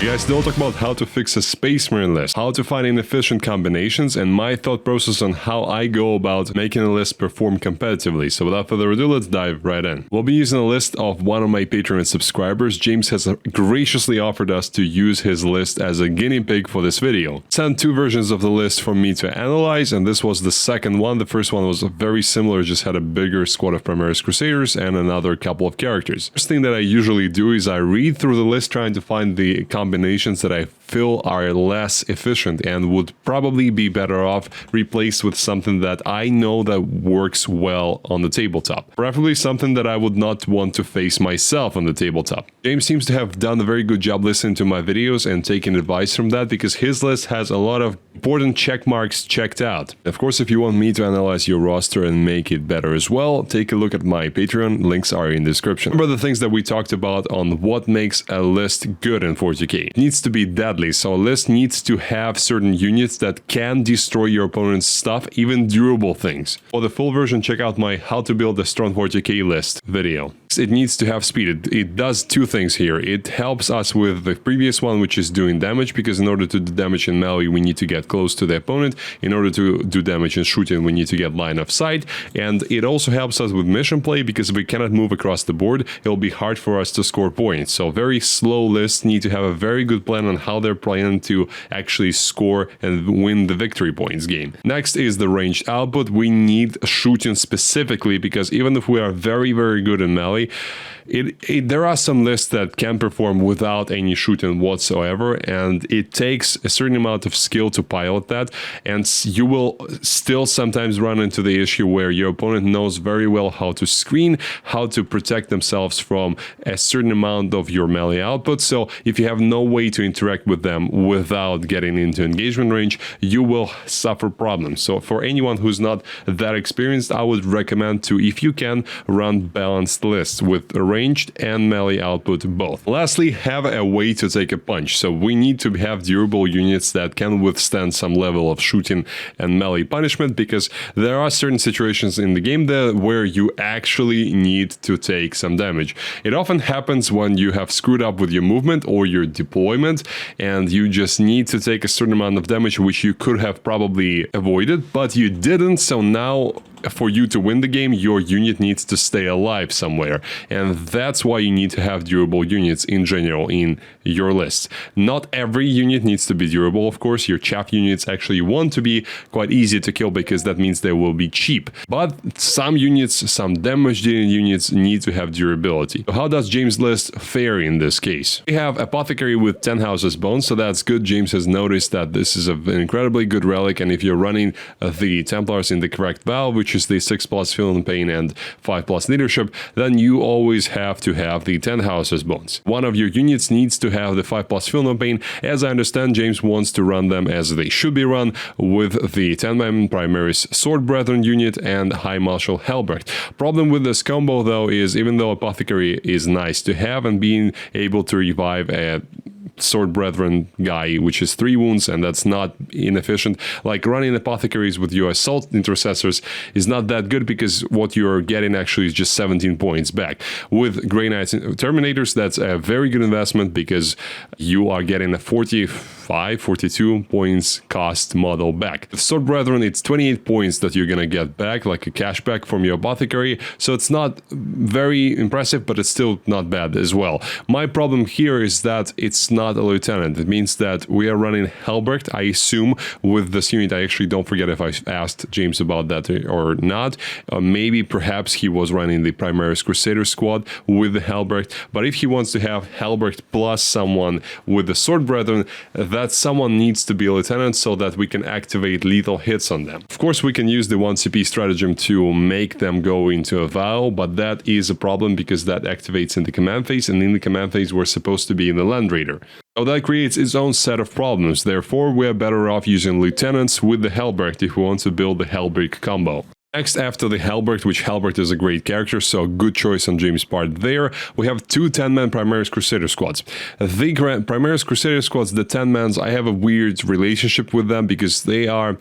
Guys, they'll talk about how to fix a Space Marine list, how to find inefficient combinations, and my thought process on how I go about making a list perform competitively. So without further ado, let's dive right in. We'll be using a list of one of my Patreon subscribers. James has graciously offered us to use his list as a guinea pig for this video. Sent two versions of the list for me to analyze, and this was the second one. The first one was very similar, just had a bigger squad of Primaris Crusaders and another couple of characters. First thing that I usually do is I read through the list trying to find the combinations that I feel are less efficient and would probably be better off replaced with something that I know that works well on the tabletop. Preferably something that I would not want to face myself on the tabletop. James seems to have done a very good job listening to my videos and taking advice from that, because his list has a lot of important check marks checked out. Of course, if you want me to analyze your roster and make it better as well, take a look at my Patreon, links are in the description. Remember the things that we talked about on what makes a list good in 40k. It needs to be deadly, so a list needs to have certain units that can destroy your opponent's stuff, even durable things. For the full version, check out my How to Build a Strong 40k List video. It needs to have speed. It does two things here. It helps us with the previous one, which is doing damage, because in order to do damage in melee, we need to get close to the opponent. In order to do damage in shooting, we need to get line of sight. And it also helps us with mission play, because if we cannot move across the board, it'll be hard for us to score points. So very slow lists need to have a very good plan on how they're planning to actually score and win the victory points game. Next is the ranged output. We need shooting specifically, because even if we are very, very good in melee, there are some lists that can perform without any shooting whatsoever, and it takes a certain amount of skill to pilot that, and you will still sometimes run into the issue where your opponent knows very well how to screen, how to protect themselves from a certain amount of your melee output. So if you have no way to interact with them without getting into engagement range, you will suffer problems. So for anyone who's not that experienced, I would recommend to, if you can, run balanced lists with ranged and melee output both. Lastly, have a way to take a punch. So we need to have durable units that can withstand some level of shooting and melee punishment, because there are certain situations in the game there where you actually need to take some damage. It often happens when you have screwed up with your movement or your deployment, and you just need to take a certain amount of damage which you could have probably avoided, but you didn't. So now, for you to win the game, your unit needs to stay alive somewhere, and that's why you need to have durable units in general in your list. Not every unit needs to be durable, of course. Your chaff units actually want to be quite easy to kill, because that means they will be cheap. But some units, some damage-dealing units, need to have durability. So how does James' list fare in this case? We have Apothecary with 10 Houses Bones, so that's good. James has noticed that this is an incredibly good relic, and if you're running the Templars in the correct valve, which is the 6+ Feel and Pain and 5+ Leadership, then you always have to have the 10 Houses Bones. One of your units needs to have the 5+ Feel and Pain. As I understand, James wants to run them as they should be run, with the 10-man Primaris Sword Brethren unit and High Marshal Helbrecht. Problem with this combo, though, is even though Apothecary is nice to have, and being able to revive a Sword Brethren guy, which is 3 wounds, and that's not inefficient. Like, running Apothecaries with your Assault Intercessors is not that good, because what you're getting actually is just 17 points back. With Grey Knights Terminators, that's a very good investment, because you are getting a 42 points cost model back. With Sword Brethren, it's 28 points that you're gonna get back, like a cashback from your Apothecary, so it's not very impressive, but it's still not bad as well. My problem here is that it's not a lieutenant. It means that we are running Helbrecht, I assume, with this unit. I actually don't forget if I asked James about that or not. Maybe perhaps he was running the Primaris Crusader squad with the Helbrecht, but if he wants to have Helbrecht plus someone with the Sword Brethren, that someone needs to be a lieutenant, so that we can activate lethal hits on them. Of course, we can use the 1CP stratagem to make them go into a vow, but that is a problem, because that activates in the command phase, and in the command phase we're supposed to be in the Land Raider. So that creates its own set of problems. Therefore, we are better off using lieutenants with the Helbrecht if we want to build the Helbrecht combo. Next, after the Helbrecht, which Helbrecht is a great character, so good choice on James' part there, we have 2 10-man Primaris Crusader squads. The Primaris Crusader squads, the 10-mans, I have a weird relationship with them, because they're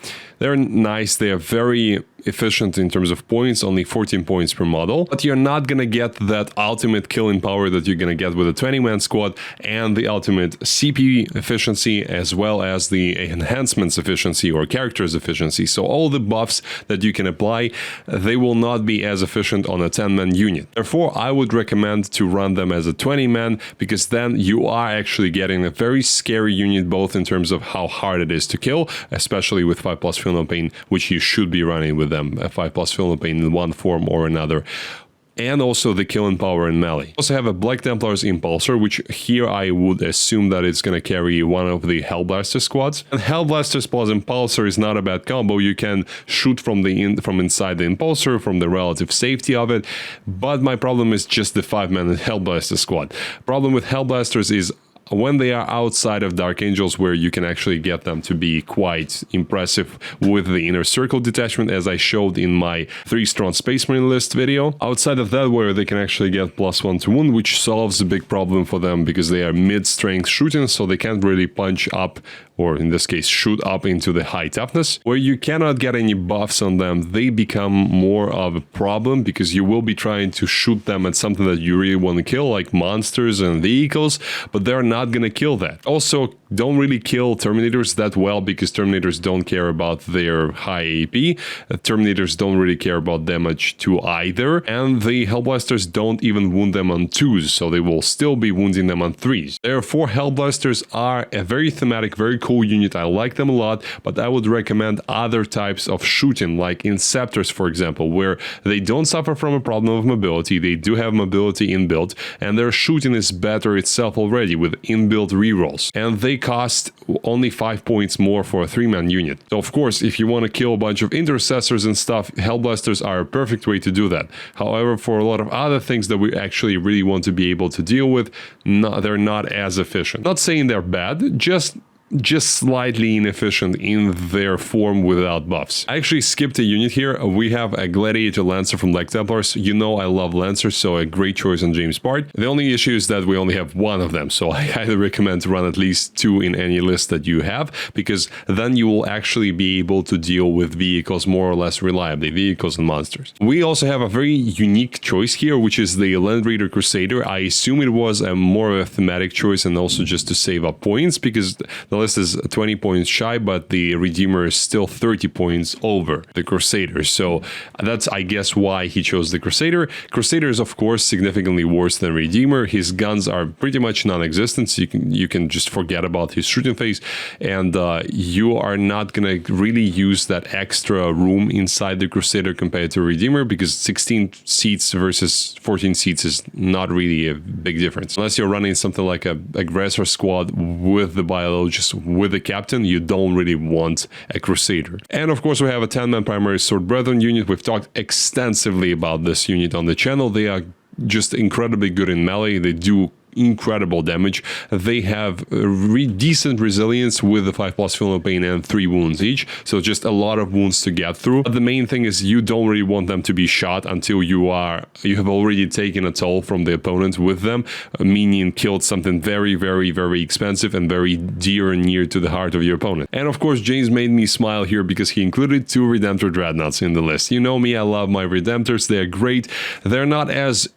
nice, they are very efficient in terms of points, only 14 points per model, but you're not gonna get that ultimate killing power that you're gonna get with a 20-man squad, and the ultimate CP efficiency, as well as the enhancements efficiency or characters efficiency. So all the buffs that you can apply, they will not be as efficient on a 10-man unit. Therefore, I would recommend to run them as a 20-man, because then you are actually getting a very scary unit, both in terms of how hard it is to kill, especially with 5+ Film of Pain, which you should be running with them, a 5+ Film of Pain in one form or another, and also the killing power in melee. Also have a Black Templars Impulsor, which here I would assume that it's going to carry one of the Hellblaster squads. And Hellblasters plus Impulsor is not a bad combo. You can shoot from inside the Impulsor, from the relative safety of it, but my problem is just the 5-man Hellblaster squad. Problem with Hellblasters is when they are outside of Dark Angels, where you can actually get them to be quite impressive with the Inner Circle detachment, as I showed in my 3-strong Space Marine list video. Outside of that, where they can actually get +1 to wound, which solves a big problem for them because they are mid-strength shooting, so they can't really punch up, or in this case shoot up into the high toughness. Where you cannot get any buffs on them, they become more of a problem, because you will be trying to shoot them at something that you really want to kill, like monsters and vehicles, but they're not gonna kill that. Also, don't really kill Terminators that well, because Terminators don't care about their high AP. Terminators don't really care about damage to either, and the Hellblasters don't even wound them on 2s, so they will still be wounding them on 3s. Therefore, Hellblasters are a very thematic, very cool unit. I like them a lot, but I would recommend other types of shooting, like Inceptors, for example, where they don't suffer from a problem of mobility. They do have mobility inbuilt, and their shooting is better itself already with inbuilt rerolls, and they cost only 5 points more for a 3-man unit. So of course, if you want to kill a bunch of intercessors and stuff, Hellblasters are a perfect way to do that. However, for a lot of other things that we actually really want to be able to deal with, they're not as efficient. Not saying they're bad, just slightly inefficient in their form without buffs. I actually skipped a unit here. We have a Gladiator Lancer from Black Templars. You know I love Lancers, so a great choice on James' part. The only issue is that we only have one of them, so I highly recommend to run at least 2 in any list that you have, because then you will actually be able to deal with vehicles more or less reliably, vehicles and monsters. We also have a very unique choice here, which is the Land Raider Crusader. I assume it was a more of a thematic choice, and also just to save up points, because the list is 20 points shy, but the Redeemer is still 30 points over the Crusader. So that's, I guess, why he chose the Crusader. Crusader is, of course, significantly worse than Redeemer. His guns are pretty much non-existent, so you can just forget about his shooting phase, and you are not gonna really use that extra room inside the Crusader compared to Redeemer, because 16 seats versus 14 seats is not really a big difference. Unless you're running something like a Aggressor squad with the Biologist, with the Captain, you don't really want a Crusader. And of course, we have a 10-man primary Sword Brethren unit. We've talked extensively about this unit on the channel. They are just incredibly good in melee. They do incredible damage. They have decent resilience with the 5+ Film of Pain and 3 wounds each, so just a lot of wounds to get through. But the main thing is you don't really want them to be shot until you have already taken a toll from the opponent with them, meaning killed something very, very, very expensive and very dear and near to the heart of your opponent. And of course, James made me smile here because he included 2 Redemptor Dreadnoughts in the list. You know me, I love my Redemptors. They're great. They're not as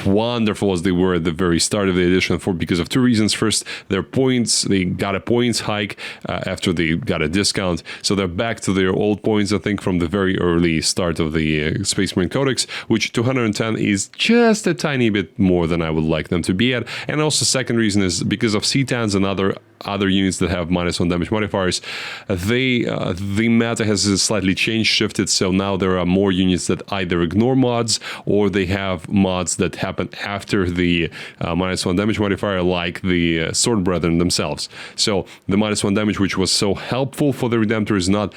wonderful as they were at the very start of the edition because of 2 reasons. First, their points, they got a points hike after they got a discount, so they're back to their old points, I think, from the very early start of the Space Marine Codex, which 210 is just a tiny bit more than I would like them to be at. And also, second reason is because of C-10s and other units that have -1 damage modifiers, the meta has slightly shifted, so now there are more units that either ignore mods or they have mods that happen after the -1 damage modifier, like the Sword Brethren themselves. So the -1 damage, which was so helpful for the Redemptor, is not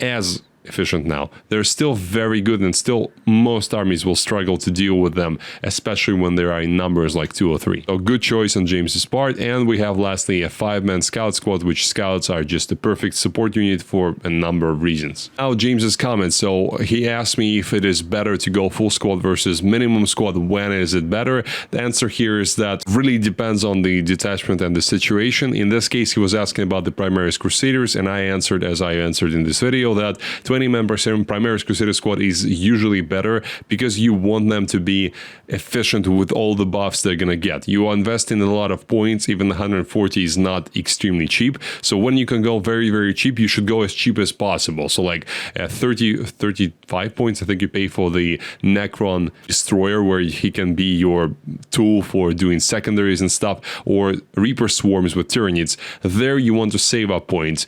as efficient now. They're still very good, and still most armies will struggle to deal with them, especially when there are in numbers like 2 or 3. So good choice on James's part. And we have lastly a 5-man scout squad, which scouts are just a perfect support unit for a number of reasons. Now James's comments. So he asked me if it is better to go full squad versus minimum squad. When is it better? The answer here is that really depends on the detachment and the situation. In this case, he was asking about the Primaris Crusaders, and I answered, as I answered in this video, that 20-man Primaris Crusader squad is usually better because you want them to be efficient with all the buffs they're gonna get. You are investing in a lot of points, even 140 is not extremely cheap. So when you can go very, very cheap, you should go as cheap as possible. So like 35 points, I think you pay for the Necron Destroyer, where he can be your tool for doing secondaries and stuff, or Reaper Swarms with Tyranids. There you want to save up points.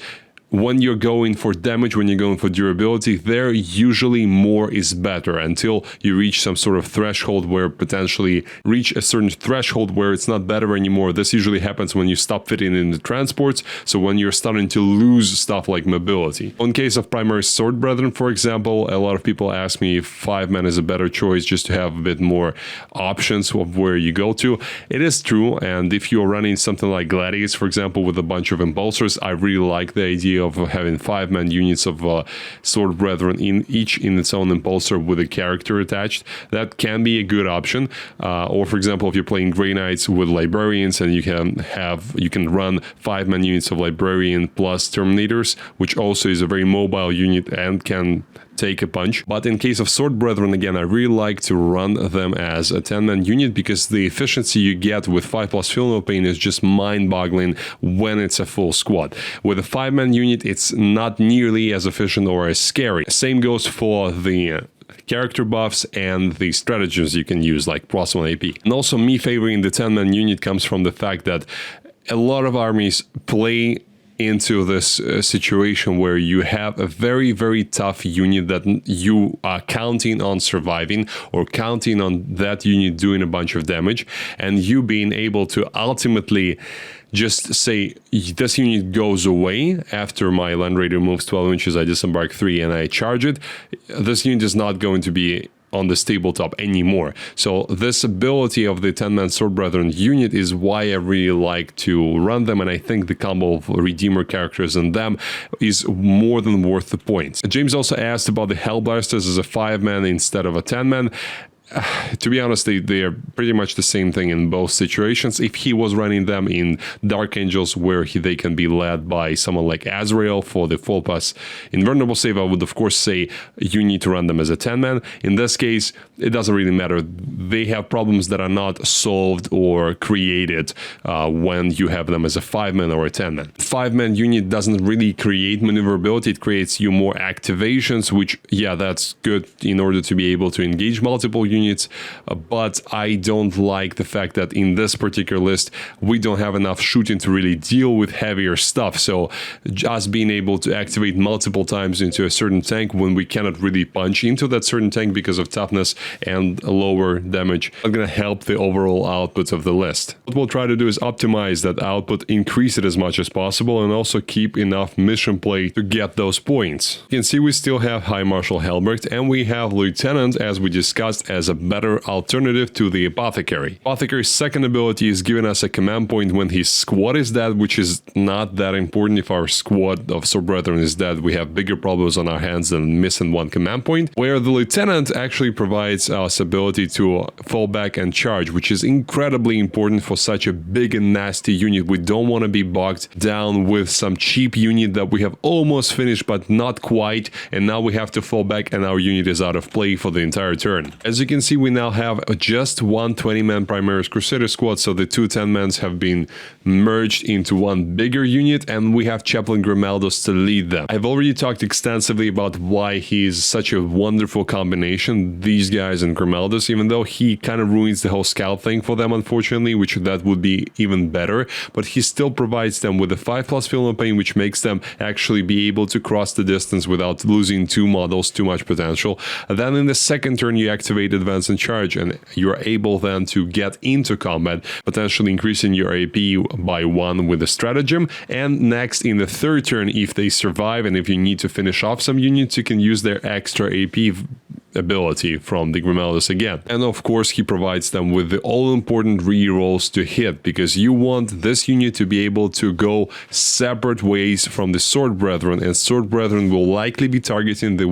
When you're going for damage, when you're going for durability, there usually more is better until you reach some sort of threshold where potentially reach a certain threshold where it's not better anymore. This usually happens when you stop fitting in the transports, so when you're starting to lose stuff like mobility. In case of Primary Sword Brethren, for example, a lot of people ask me if 5-man is a better choice just to have a bit more options of where you go to. It is true, and if you're running something like Gladius, for example, with a bunch of Impulsors, I really like the idea of having 5-man units of Sword Brethren in its own Impulsor with a character attached. That can be a good option. Or for example, if you're playing Grey Knights with Librarians and you can run 5-man units of Librarian plus Terminators, which also is a very mobile unit and can take a punch. But in case of Sword Brethren, again, I really like to run them as a 10-man unit because the efficiency you get with 5+ Feel Pain is just mind-boggling when it's a full squad. With a 5-man unit, it's not nearly as efficient or as scary. Same goes for the character buffs and the stratagems you can use, like +1 AP. And also, me favoring the 10-man unit comes from the fact that a lot of armies play into this situation where you have a very, very tough unit that you are counting on surviving or counting on that unit doing a bunch of damage, and you being able to ultimately just say, this unit goes away after my Land Raider moves 12 inches, I disembark 3 and I charge it. This unit is not going to be on the tabletop anymore. So this ability of the 10-man Sword Brethren unit is why I really like to run them, and I think the combo of Redeemer characters and them is more than worth the points. James also asked about the Hellblasters as a 5-man instead of a 10-man. To be honest, they are pretty much the same thing in both situations. If he was running them in Dark Angels, where they can be led by someone like Azrael for the full pass invulnerable save, I would of course say you need to run them as a 10-man. In this case, it doesn't really matter. They have problems that are not solved or created when you have them as a 5-man or a 10-man. 5-man unit doesn't really create maneuverability, it creates you more activations, which, yeah, that's good in order to be able to engage multiple units. But I don't like the fact that in this particular list we don't have enough shooting to really deal with heavier stuff. So just being able to activate multiple times into a certain tank when we cannot really punch into that certain tank because of toughness and lower damage, not gonna help the overall output of the list. What we'll try to do is optimize that output, increase it as much as possible, and also keep enough mission play to get those points. You can see we still have High Marshal Helmbrecht, and we have Lieutenant, as we discussed, as a better alternative to the Apothecary. Apothecary's second ability is giving us a command point when his squad is dead, which is not that important. If our squad of Sword Brethren is dead, we have bigger problems on our hands than missing one command point, where the Lieutenant actually provides us ability to fall back and charge, which is incredibly important for such a big and nasty unit. We don't want to be bogged down with some cheap unit that we have almost finished but not quite, and now we have to fall back and our unit is out of play for the entire turn. As you can see, we now have just one 20-man Primaris Crusader squad, so the two 10-mans have been merged into one bigger unit, and we have Chaplain Grimaldos to lead them. I've already talked extensively about why he's such a wonderful combination, these guys and Grimaldos, even though he kind of ruins the whole scout thing for them, unfortunately, which that would be even better, but he still provides them with a 5+ Feel No Pain, which makes them actually be able to cross the distance without losing two models, too much potential. And then in the second turn, you activate Advance and Charge, and you're able then to get into combat, potentially increasing your AP by 1 with a stratagem. And next, in the third turn, if they survive and if you need to finish off some units, you can use their extra AP ability from the Grimaldos again. And of course, he provides them with the all-important rerolls to hit, because you want this unit to be able to go separate ways from the Sword Brethren, and Sword Brethren will likely be targeting the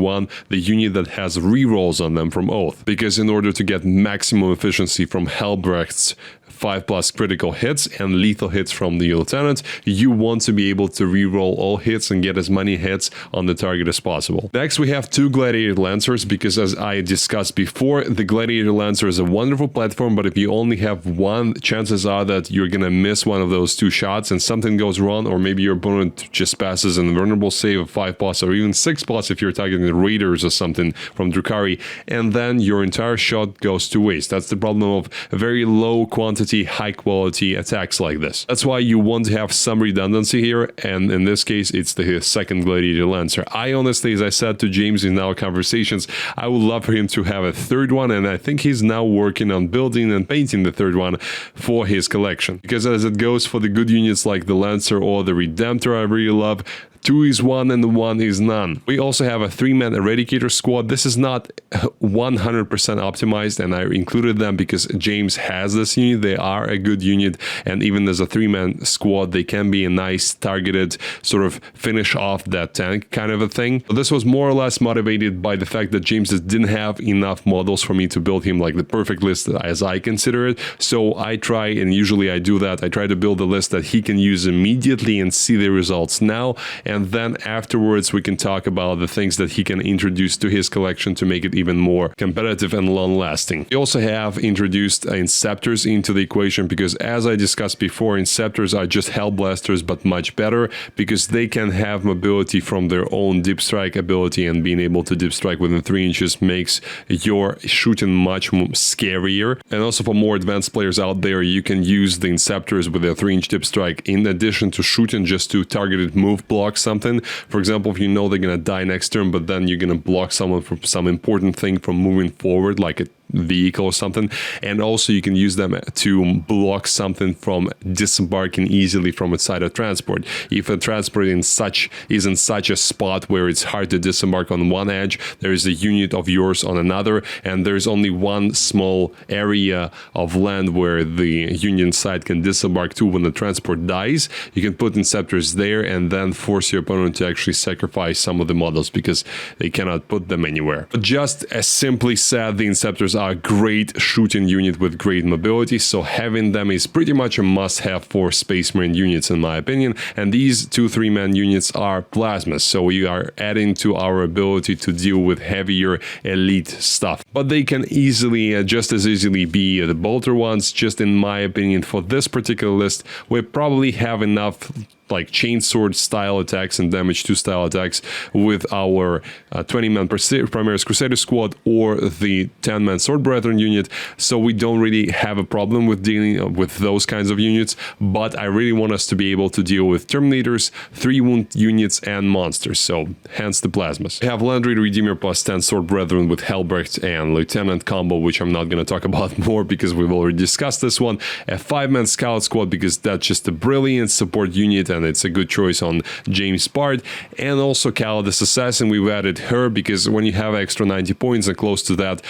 unit that has rerolls on them from Oath, because in order to get maximum efficiency from Helmbrecht's 5+ critical hits and lethal hits from the lieutenant, you want to be able to reroll all hits and get as many hits on the target as possible. Next, we have 2 Gladiator Lancers, because as I discussed before, the Gladiator Lancer is a wonderful platform, but if you only have one, chances are that you're gonna miss one of those 2 shots and something goes wrong, or maybe your opponent just passes an invulnerable save of 5+ or even 6+ if you're targeting Raiders or something from Drukhari, and then your entire shot goes to waste. That's the problem of very low quantity, high quality attacks like this. That's why you want to have some redundancy here, and in this case it's the 2nd Gladiator Lancer. I honestly, as I said to James in our conversations, I would love for him to have a 3rd one, and I think he's now working on building and painting the 3rd one for his collection, because as it goes for the good units like the Lancer or the Redemptor I really love, 2 is 1 and 1 is none. We also have a 3-man Eradicator squad. This is not 100% optimized, and I included them because James has this unit. They are a good unit, and even as a 3-man squad, they can be a nice targeted sort of finish off that tank kind of a thing. But this was more or less motivated by the fact that James didn't have enough models for me to build him like the perfect list as I consider it. So I try, and usually I do that, I try to build a list that he can use immediately and see the results now, and then afterwards we can talk about the things that he can introduce to his collection to make it even more competitive and long-lasting. We also have introduced Inceptors into the equation, because as I discussed before, Inceptors are just Hellblasters but much better, because they can have mobility from their own deep strike ability, and being able to deep strike within 3 inches makes your shooting much scarier. And also for more advanced players out there, you can use the Inceptors with their 3-inch deep strike in addition to shooting, just to targeted move blocks something. For example, if you know they're gonna die next turn, but then you're gonna block someone from some important thing from moving forward, like a vehicle or something, and also you can use them to block something from disembarking easily from inside a transport. If a transport is in such a spot where it's hard to disembark on one edge, there is a unit of yours on another, and there's only one small area of land where the Union side can disembark to when the transport dies, you can put Inceptors there and then force your opponent to actually sacrifice some of the models because they cannot put them anywhere. But just as simply said, the Inceptors are a great shooting unit with great mobility, so having them is pretty much a must-have for Space Marine units in my opinion, and these 2 3-man units are plasmas, so we are adding to our ability to deal with heavier elite stuff. But they can easily, just as easily be the bolter ones. Just in my opinion, for this particular list, we probably have enough like chainsword style attacks and damage 2 style attacks with our 20-man Primaris Crusader squad or the 10-man Sword Brethren unit, so we don't really have a problem with dealing with those kinds of units. But I really want us to be able to deal with Terminators, 3-wound units, and monsters, so hence the plasmas. We have Landry Redeemer plus 10 Sword Brethren with Helbrecht and Lieutenant combo, which I'm not going to talk about more because we've already discussed this one. A 5-man Scout squad, because that's just a brilliant support unit and it's a good choice on James' part. And also Calidus Assassin, we've added her because when you have extra 90 points and close to that,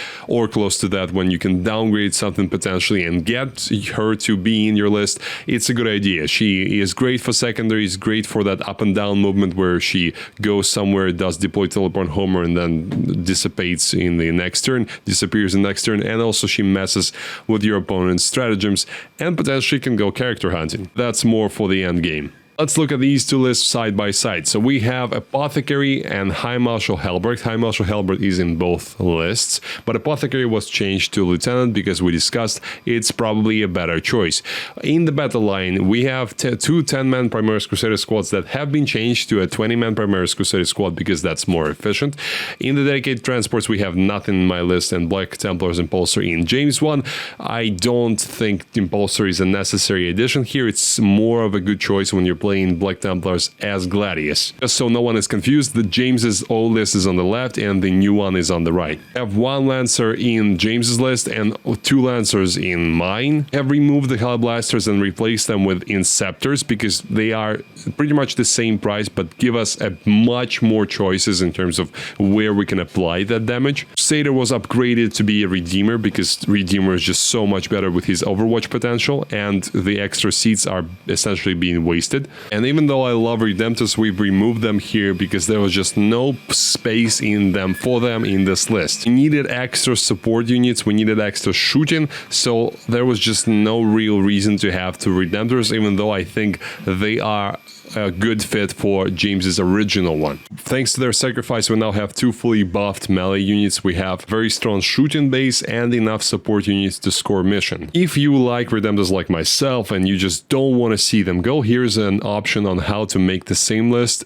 when you can downgrade something potentially and get her to be in your list, it's a good idea. She is great for secondaries, great for that up and down movement where she goes somewhere, does deploy teleport Homer, and then dissipates in the next turn, disappears in the next turn, and also she messes with your opponent's stratagems and potentially can go character hunting. That's more for the end game. Let's look at these 2 lists side by side. So we have Apothecary and High Marshal Helbrecht. High Marshal Helbrecht is in both lists, but Apothecary was changed to Lieutenant because we discussed it's probably a better choice. In the battle line, we have 2 10-man Primaris Crusader squads that have been changed to a 20-man Primaris Crusader squad because that's more efficient. In the dedicated transports, we have nothing in my list, and Black Templars Impulsor in James 1. I don't think Impulsor is a necessary addition here. It's more of a good choice when you're playing Black Templars as Gladius. Just so no one is confused, the James's old list is on the left and the new one is on the right. I have 1 Lancer in James's list and 2 Lancers in mine. I have removed the Hellblasters and replaced them with Inceptors because they are pretty much the same price but give us a much more choices in terms of where we can apply that damage. Crusader was upgraded to be a Redeemer because Redeemer is just so much better with his Overwatch potential, and the extra seats are essentially being wasted. And even though I love Redemptors, we've removed them here because there was just no space in them for them in this list. We needed extra support units, we needed extra shooting, so there was just no real reason to have two Redemptors, even though I think they are a good fit for James's original one. Thanks to their sacrifice, we now have two fully buffed melee units. We have very strong shooting base and enough support units to score mission. If you like Redemptors like myself and you just don't want to see them go, here's an option on how to make the same list.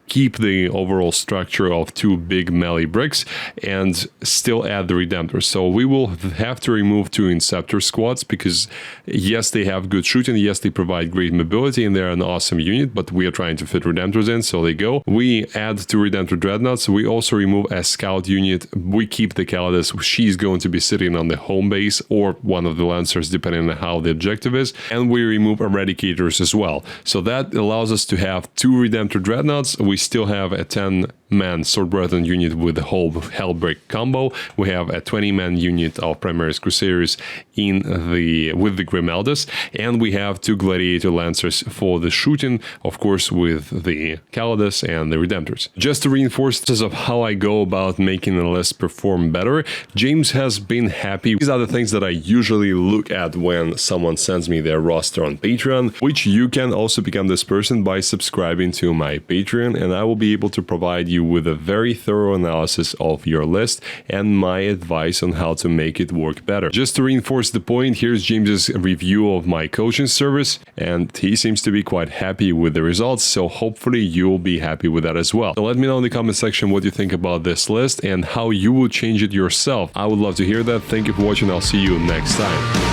Keep the overall structure of two big melee bricks and still add the Redemptors. So we will have to remove two Inceptor squads because yes, they have good shooting, yes, they provide great mobility and they're an awesome unit, but we are trying to fit Redemptors in, so they go. We add two Redemptor Dreadnoughts. We also remove a scout unit. We keep the Calidus. She's going to be sitting on the home base or one of the Lancers, depending on how the objective is. And we remove Eradicators as well. So that allows us to have two Redemptor Dreadnoughts. We still have a 10-man Sword Brethren unit with the whole Hellbreak combo. We have a 20-man unit of Primaris Crusaders with the Grimaldus, and we have two Gladiator Lancers for the shooting, of course, with the Calidus and the Redemptors. Just to reinforce this of how I go about making the list perform better, James has been happy. These are the things that I usually look at when someone sends me their roster on Patreon, which you can also become this person by subscribing to my Patreon, and I will be able to provide you with a very thorough analysis of your list and my advice on how to make it work better. Just to reinforce the point, here's James's review of my coaching service, and he seems to be quite happy with the results, so hopefully you'll be happy with that as well. So let me know in the comment section what you think about this list and how you will change it yourself. I would love to hear that. Thank you for watching. I'll see you next time.